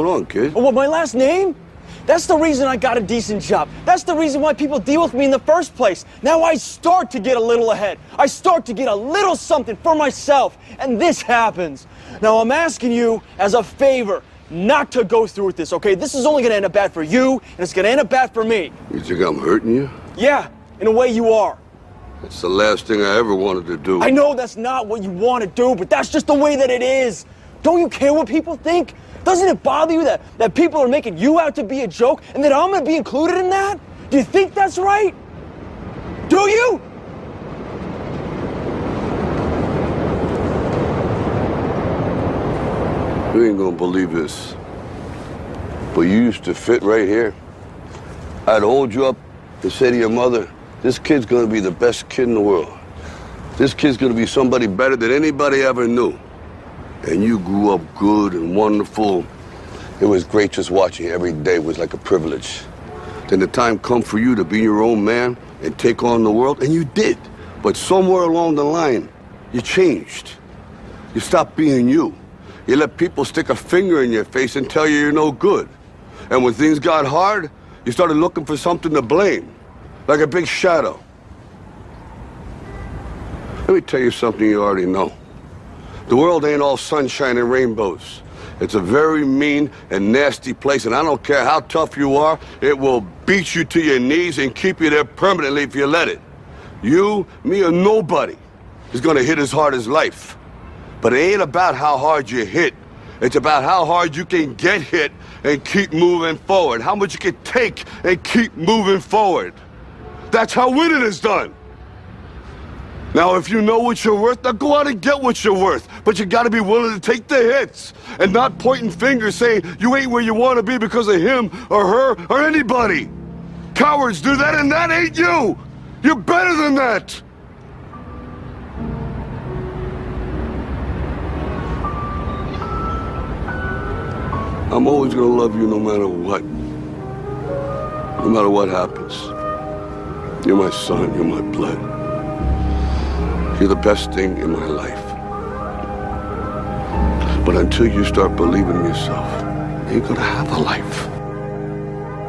on, kid? What, my last name? That's the reason I got a decent job. That's the reason why people deal with me in the first place. Now I start to get a little ahead. I start to get a little something for myself. And this happens. Now I'm asking you as a favor not to go through with this, okay? This is only gonna end up bad for you, and it's gonna end up bad for me. You think I'm hurting you? Yeah, in a way you are. That's the last thing I ever wanted to do. I know that's not what you want to do, but that's just the way that it is. Don't you care what people think? Doesn't it bother you that people are making you out to be a joke and that I'm gonna be included in that? Do you think that's right? Do you? You ain't gonna believe this, but you used to fit right here. I'd hold you up and say to your mother, this kid's gonna be the best kid in the world. This kid's gonna be somebody better than anybody ever knew. And you grew up good and wonderful. It was great just watching you every day. It was like a privilege. Then the time come for you to be your own man and take on the world, and you did. But somewhere along the line, you changed. You stopped being you. You let people stick a finger in your face and tell you you're no good. And when things got hard, you started looking for something to blame, like a big shadow. Let me tell you something you already know. The world ain't all sunshine and rainbows. It's a very mean and nasty place, and I don't care how tough you are, it will beat you to your knees and keep you there permanently if you let it. You, me, or nobody is gonna hit as hard as life. But it ain't about how hard you hit. It's about how hard you can get hit and keep moving forward. How much you can take and keep moving forward. That's how winning is done. Now, if you know what you're worth, now go out and get what you're worth. But you gotta be willing to take the hits and not pointing fingers saying you ain't where you wanna be because of him or her or anybody. Cowards do that, and that ain't you. You're better than that. I'm always gonna love you no matter what. No matter what happens. You're my son, you're my blood. You're the best thing in my life. But until you start believing in yourself, you ain't gonna have a life.